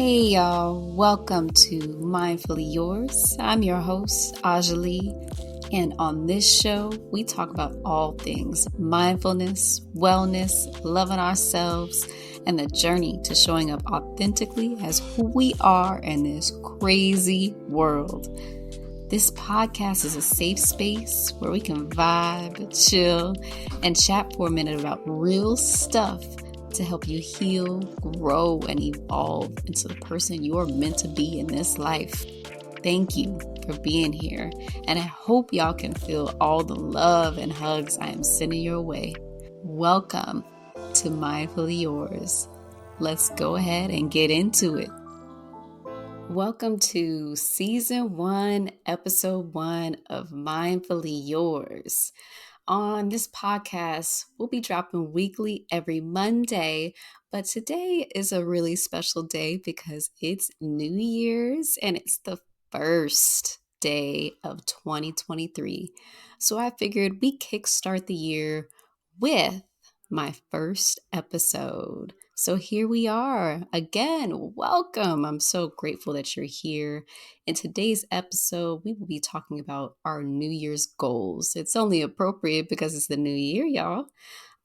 Hey y'all, welcome to Mindfully Yours. I'm your host, Ajali, and on this show, we talk about all things mindfulness, wellness, loving ourselves, and the journey to showing up authentically as who we are in this crazy world. This podcast is a safe space where we can vibe, chill, and chat for a minute about real stuff to help you heal, grow, and evolve into the person you are meant to be in this life. Thank you for being here, and I hope y'all can feel all the love and hugs I am sending your way. Welcome to Mindfully Yours. Let's go ahead and get into it. Welcome to Season 1, Episode 1 of Mindfully Yours. On this podcast, we'll be dropping weekly every Monday, but today is a really special day because it's New Year's and it's the first day of 2023. So I figured we kickstart the year with my first episode. So here we are again. Welcome. I'm so grateful that you're here. In today's episode, we will be talking about our New Year's goals. It's only appropriate because it's the new year, y'all.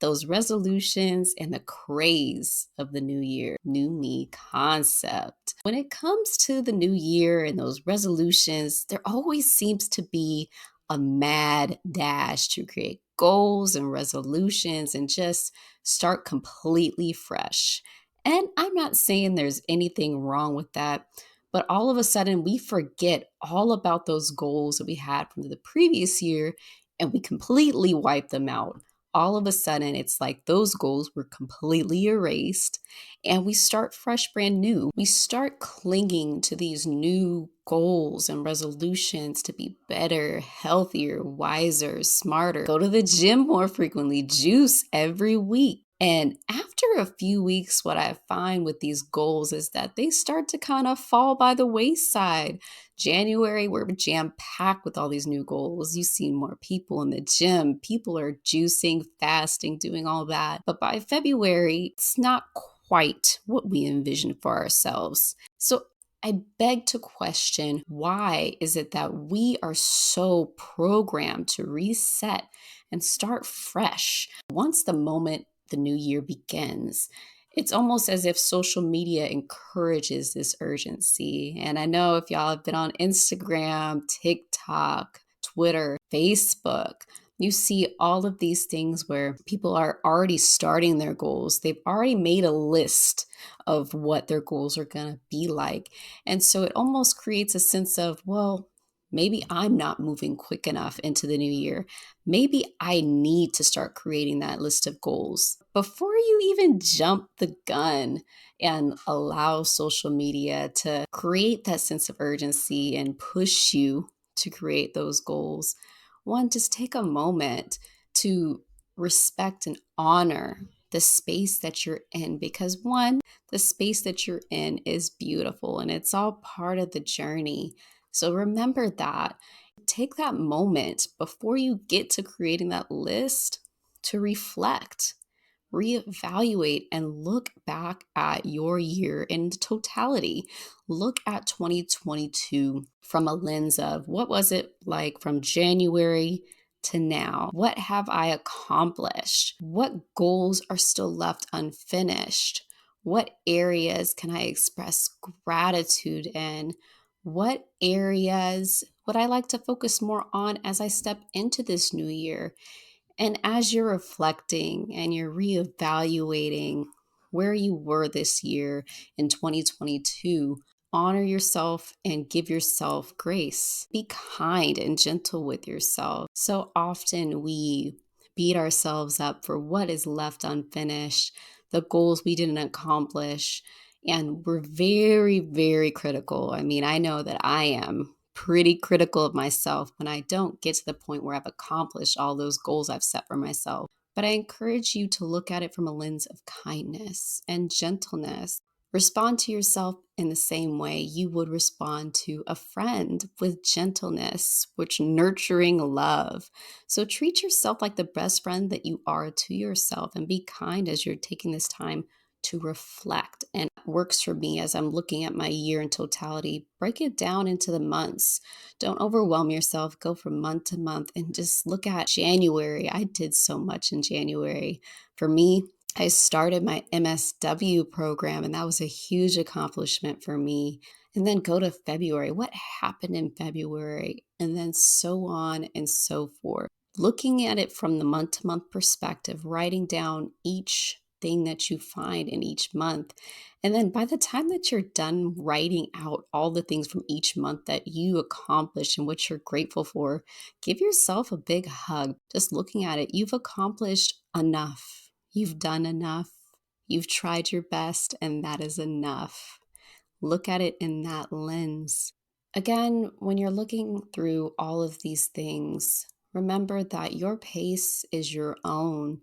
Those resolutions and the craze of the new year, new me concept. When it comes to the new year and those resolutions, there always seems to be a mad dash to create goals and resolutions and just start completely fresh. And I'm not saying there's anything wrong with that, but all of a sudden we forget all about those goals that we had from the previous year and we completely wipe them out. All of a sudden, it's like those goals were completely erased and we start fresh, brand new. We start clinging to these new goals and resolutions to be better, healthier, wiser, smarter, go to the gym more frequently, juice every week. And after a few weeks, what I find with these goals is that they start to kind of fall by the wayside. January, we're jam packed with all these new goals. You see more people in the gym. People are juicing, fasting, doing all that. But by February, it's not quite what we envisioned for ourselves. So I beg to question, why is it that we are so programmed to reset and start fresh once the new year begins? It's almost as if social media encourages this urgency. And I know if y'all have been on Instagram, TikTok, Twitter, Facebook, you see all of these things where people are already starting their goals. They've already made a list of what their goals are going to be like. And so it almost creates a sense of, well, maybe I'm not moving quick enough into the new year. Maybe I need to start creating that list of goals. Before you even jump the gun and allow social media to create that sense of urgency and push you to create those goals, one, just take a moment to respect and honor the space that you're in, because one, the space that you're in is beautiful and it's all part of the journey. So remember that. Take that moment before you get to creating that list to reflect, reevaluate, and look back at your year in totality. Look at 2022 from a lens of, what was it like from January to now? What have I accomplished? What goals are still left unfinished? What areas can I express gratitude in? What areas would I like to focus more on as I step into this new year? And as you're reflecting and you're reevaluating where you were this year in 2022, honor yourself and give yourself grace. Be kind and gentle with yourself. So often we beat ourselves up for what is left unfinished, the goals we didn't accomplish, and we're very, very critical. I mean, I know that I am pretty critical of myself when I don't get to the point where I've accomplished all those goals I've set for myself. But I encourage you to look at it from a lens of kindness and gentleness. Respond to yourself in the same way you would respond to a friend, with gentleness, with nurturing love. So treat yourself like the best friend that you are to yourself and be kind as you're taking this time to reflect. And it works for me as I'm looking at my year in totality. Break it down into the months. Don't overwhelm yourself. Go from month to month and just look at January. I did so much in January. For me, I started my MSW program, and that was a huge accomplishment for me. And then go to February. What happened in February? And then so on and so forth. Looking at it from the month to month perspective, writing down each thing that you find in each month. And then by the time that you're done writing out all the things from each month that you accomplished and what you're grateful for, give yourself a big hug. Just looking at it, you've accomplished enough. You've done enough. You've tried your best, and that is enough. Look at it in that lens. Again, when you're looking through all of these things, remember that your pace is your own.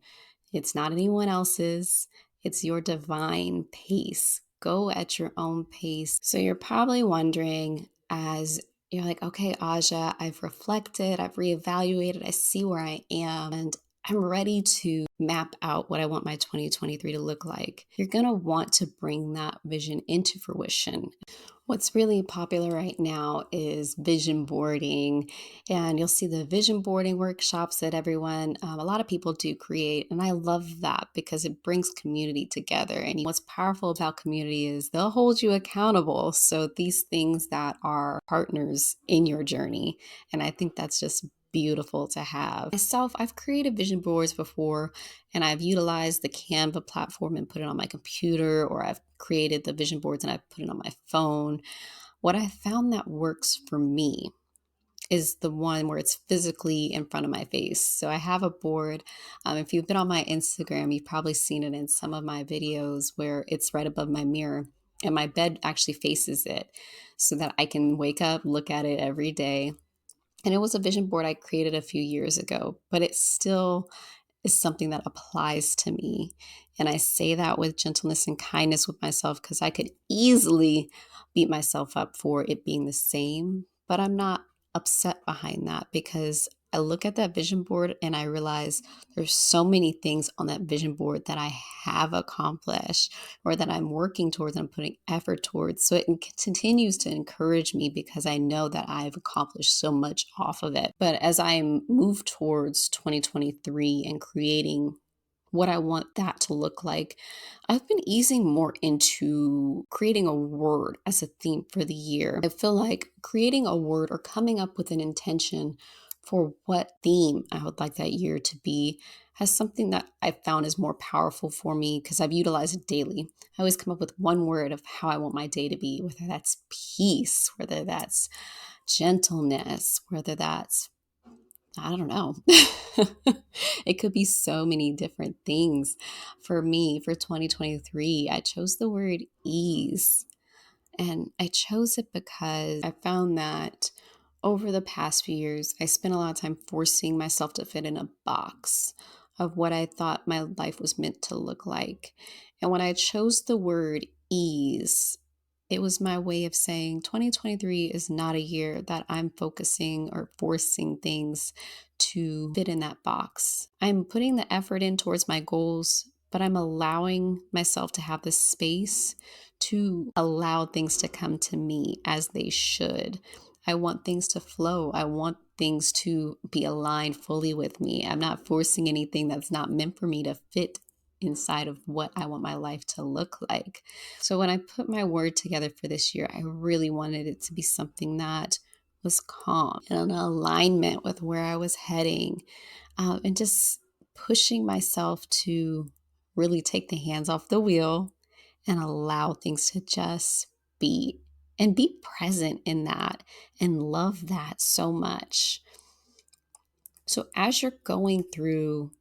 It's not anyone else's. It's your divine pace. Go at your own pace. So you're probably wondering, as you're like, okay, Aja, I've reflected, I've reevaluated, I see where I am, and I'm ready to map out what I want my 2023 to look like. You're going to want to bring that vision into fruition. What's really popular right now is vision boarding, and you'll see the vision boarding workshops that a lot of people do create. And I love that because it brings community together. And what's powerful about community is they'll hold you accountable. So these things that are partners in your journey. And I think that's just beautiful to have. Myself, I've created vision boards before, and I've utilized the Canva platform and put it on my computer, or I've created the vision boards and I put it on my phone. What I found that works for me is the one where it's physically in front of my face. So I have a board. If you've been on my Instagram, you've probably seen it in some of my videos where it's right above my mirror, and my bed actually faces it so that I can wake up, look at it every day. And it was a vision board I created a few years ago, but it still is something that applies to me. And I say that with gentleness and kindness with myself, because I could easily beat myself up for it being the same, but I'm not upset behind that, because I look at that vision board and I realize there's so many things on that vision board that I have accomplished or that I'm working towards and I'm putting effort towards. So it continues to encourage me because I know that I've accomplished so much off of it. But as I move towards 2023 and creating what I want that to look like, I've been easing more into creating a word as a theme for the year. I feel like creating a word or coming up with an intention for what theme I would like that year to be has something that I found is more powerful for me because I've utilized it daily. I always come up with one word of how I want my day to be, whether that's peace, whether that's gentleness, whether that's, I don't know. It could be so many different things. For me, for 2023, I chose the word ease. And I chose it because I found that over the past few years, I spent a lot of time forcing myself to fit in a box of what I thought my life was meant to look like. And when I chose the word ease, it was my way of saying 2023 is not a year that I'm focusing or forcing things to fit in that box. I'm putting the effort in towards my goals, but I'm allowing myself to have the space to allow things to come to me as they should. I want things to flow. I want things to be aligned fully with me. I'm not forcing anything that's not meant for me to fit inside of what I want my life to look like. So when I put my word together for this year, I really wanted it to be something that was calm and in alignment with where I was heading, and just pushing myself to really take the hands off the wheel and allow things to just be and be present in that and love that so much. So as you're going through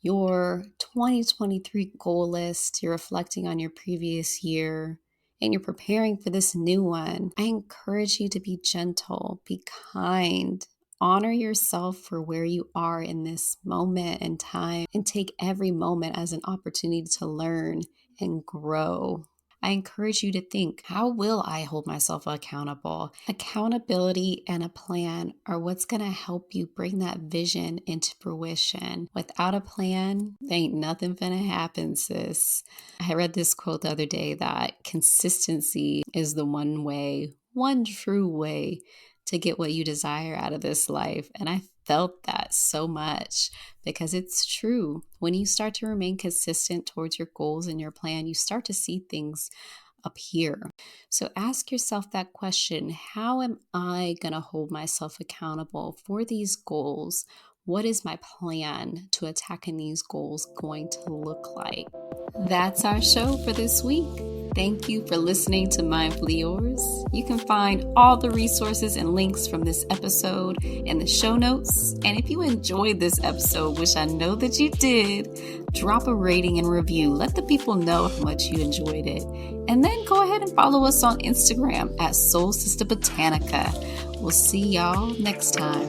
your 2023 goal list, you're reflecting on your previous year, and you're preparing for this new one, I encourage you to be gentle, be kind, honor yourself for where you are in this moment in time, and take every moment as an opportunity to learn and grow. I encourage you to think, how will I hold myself accountable? Accountability and a plan are what's going to help you bring that vision into fruition. Without a plan, ain't nothing finna happen, sis. I read this quote the other day that consistency is the one true way to get what you desire out of this life. And I felt that so much because it's true. When you start to remain consistent towards your goals and your plan, you start to see things appear. So ask yourself that question: how am I going to hold myself accountable for these goals? What is my plan to attacking these goals going to look like? That's our show for this week. Thank you for listening to Mindfully Yours. You can find all the resources and links from this episode in the show notes. And if you enjoyed this episode, which I know that you did, drop a rating and review. Let the people know how much you enjoyed it. And then go ahead and follow us on Instagram at Soul Sister Botanica. We'll see y'all next time.